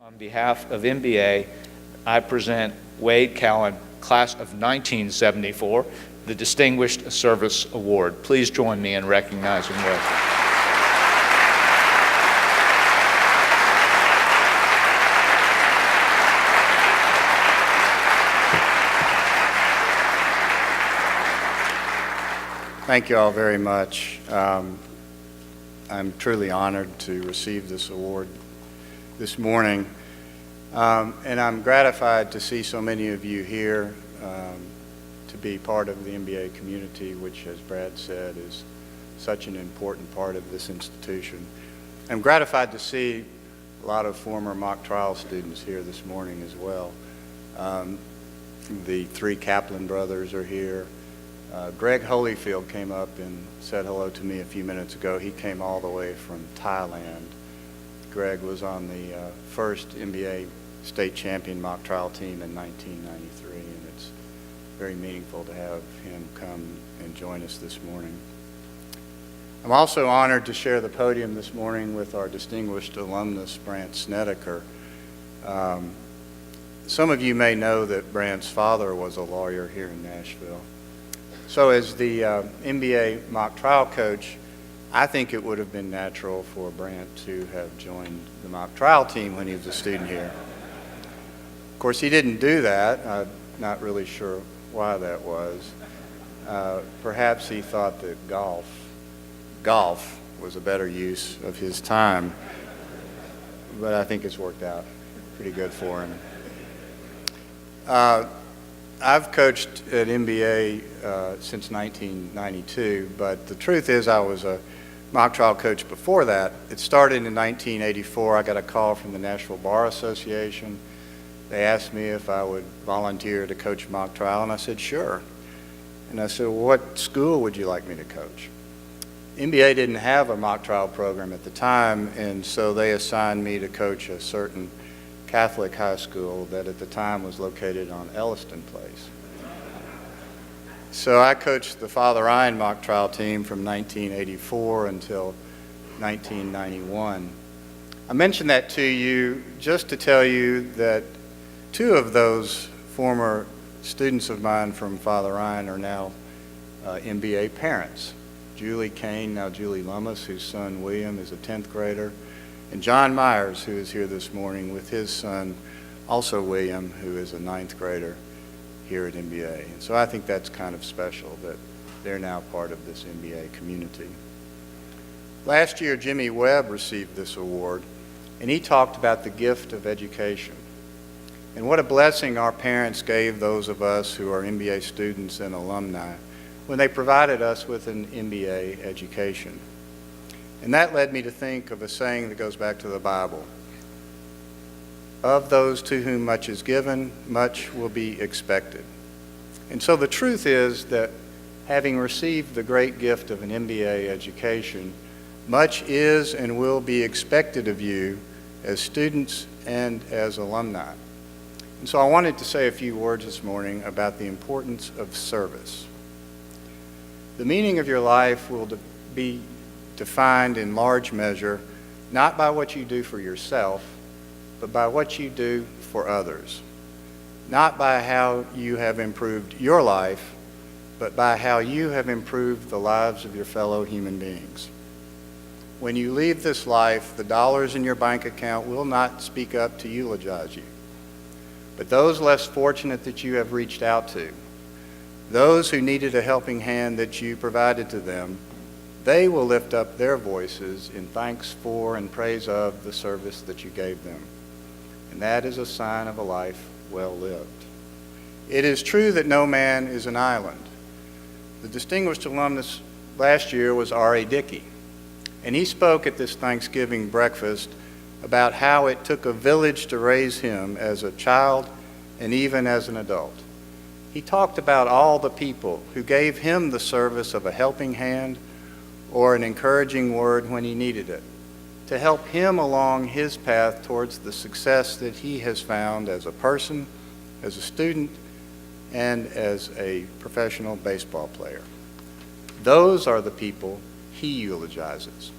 On behalf of MBA, I present Wade Cowan, class of 1974, the Distinguished Service Award. Please join me in recognizing Wade. Thank you all very much. I'm truly honored to receive this award this morning, and I'm gratified to see so many of you here to be part of the MBA community, which, as Brad said, is such an important part of this institution. I'm gratified to see a lot of former mock trial students here this morning as well. The three Kaplan brothers are here. Greg Holyfield came up and said hello to me a few minutes ago. He came all the way from Thailand. Greg was on the first NBA state champion mock trial team in 1993, and it's very meaningful to have him come and join us this morning. I'm also honored to share the podium this morning with our distinguished alumnus, Brant Snedeker. Some of you may know that Brant's father was a lawyer here in Nashville. So as the MBA mock trial coach, I think it would have been natural for Brant to have joined the mock trial team when he was a student here. Of course, he didn't do that. I'm not really sure why that was. Perhaps he thought that golf was a better use of his time, but I think it's worked out pretty good for him. I've coached at MBA since 1992, but the truth is I was a mock trial coach before that. It started in 1984. I got a call from the Nashville Bar Association. They asked me if I would volunteer to coach mock trial, and I said, sure. And I said, well, what school would you like me to coach? MBA didn't have a mock trial program at the time, and so they assigned me to coach a certain Catholic high school that at the time was located on Elliston Place. So I coached the Father Ryan mock trial team from 1984 until 1991. I mentioned that to you just to tell you that two of those former students of mine from Father Ryan are now MBA parents. Julie Kane, now Julie Lummis, whose son William is a 10th grader, and John Myers, who is here this morning with his son, also William, who is a 9th grader here at MBA. And so I think that's kind of special that they're now part of this MBA community. Last year, Jimmy Webb received this award, and he talked about the gift of education. And what a blessing our parents gave those of us who are MBA students and alumni when they provided us with an MBA education. And that led me to think of a saying that goes back to the Bible. Of those to whom much is given, much will be expected. And so the truth is that having received the great gift of an MBA education, much is and will be expected of you as students and as alumni. And so I wanted to say a few words this morning about the importance of service. The meaning of your life will be defined in large measure not by what you do for yourself, but by what you do for others. Not by how you have improved your life, but by how you have improved the lives of your fellow human beings. When you leave this life, the dollars in your bank account will not speak up to eulogize you. But those less fortunate that you have reached out to, those who needed a helping hand that you provided to them, they will lift up their voices in thanks for and praise of the service that you gave them. And that is a sign of a life well lived. It is true that no man is an island. The distinguished alumnus last year was R.A. Dickey, and he spoke at this Thanksgiving breakfast about how it took a village to raise him as a child and even as an adult. He talked about all the people who gave him the service of a helping hand or an encouraging word when he needed it, to help him along his path towards the success that he has found as a person, as a student, and as a professional baseball player. Those are the people he eulogizes.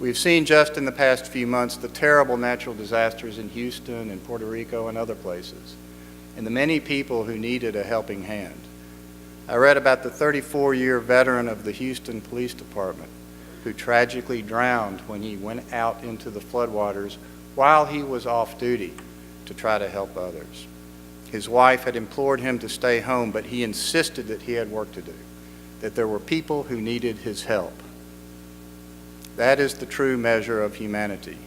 We've seen just in the past few months the terrible natural disasters in Houston and Puerto Rico and other places, and the many people who needed a helping hand. I read about the 34-year veteran of the Houston Police Department who tragically drowned when he went out into the floodwaters while he was off duty to try to help others. His wife had implored him to stay home, but he insisted that he had work to do, that there were people who needed his help. That is the true measure of humanity.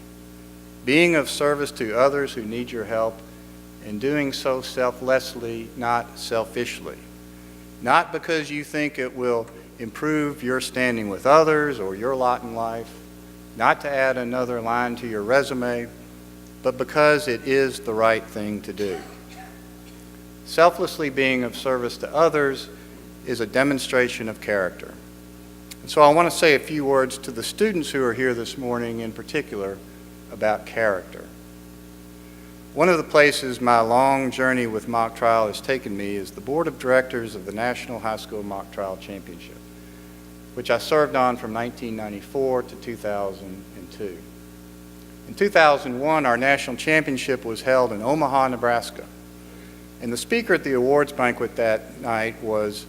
Being of service to others who need your help, and doing so selflessly, not selfishly. Not because you think it will improve your standing with others or your lot in life, not to add another line to your resume, but because it is the right thing to do. Selflessly being of service to others is a demonstration of character. And so I want to say a few words to the students who are here this morning in particular about character. One of the places my long journey with mock trial has taken me is the board of directors of the National High School Mock Trial Championship, which I served on from 1994 to 2002. In 2001, our national championship was held in Omaha, Nebraska. And the speaker at the awards banquet that night was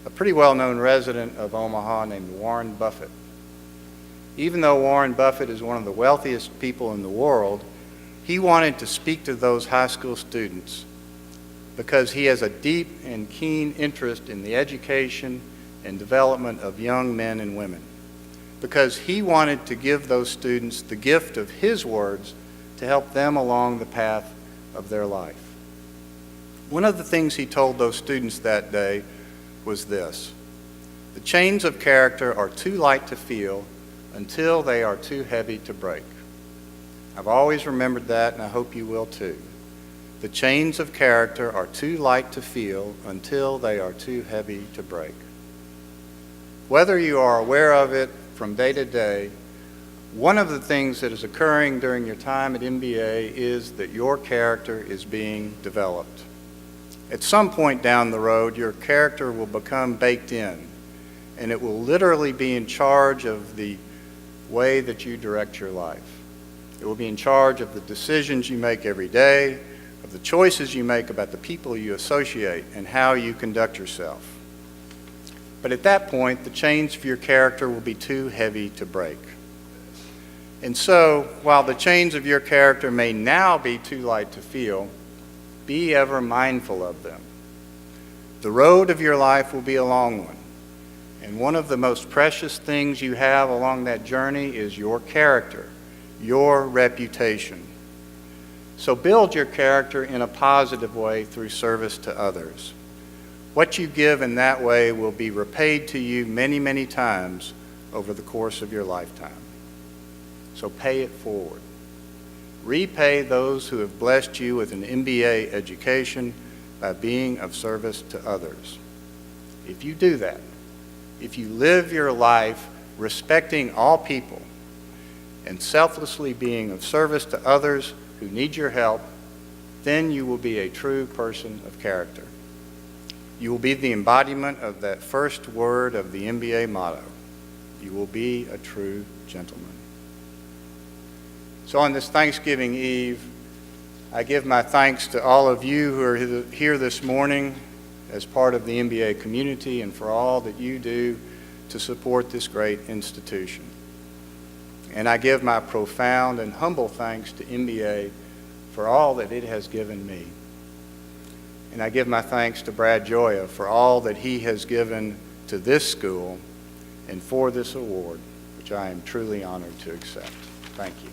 a pretty well-known resident of Omaha named Warren Buffett. Even though Warren Buffett is one of the wealthiest people in the world, he wanted to speak to those high school students because he has a deep and keen interest in the education and development of young men and women, because he wanted to give those students the gift of his words to help them along the path of their life. One of the things he told those students that day was this: the chains of character are too light to feel until they are too heavy to break. I've always remembered that, and I hope you will too. The chains of character are too light to feel until they are too heavy to break. Whether you are aware of it from day to day, one of the things that is occurring during your time at MBA is that your character is being developed. At some point down the road, your character will become baked in, and it will literally be in charge of the way that you direct your life. It will be in charge of the decisions you make every day, of the choices you make about the people you associate and how you conduct yourself. But at that point, the chains of your character will be too heavy to break. And so, while the chains of your character may now be too light to feel, be ever mindful of them. The road of your life will be a long one, and one of the most precious things you have along that journey is your character, your reputation. So build your character in a positive way through service to others. What you give in that way will be repaid to you many, many times over the course of your lifetime. So pay it forward. Repay those who have blessed you with an MBA education by being of service to others. If you do that, if you live your life respecting all people and selflessly being of service to others who need your help, then you will be a true person of character. You will be the embodiment of that first word of the MBA motto. You will be a true gentleman. So on this Thanksgiving Eve, I give my thanks to all of you who are here this morning as part of the MBA community and for all that you do to support this great institution. And I give my profound and humble thanks to MBA for all that it has given me. And I give my thanks to Brad Joya for all that he has given to this school and for this award, which I am truly honored to accept. Thank you.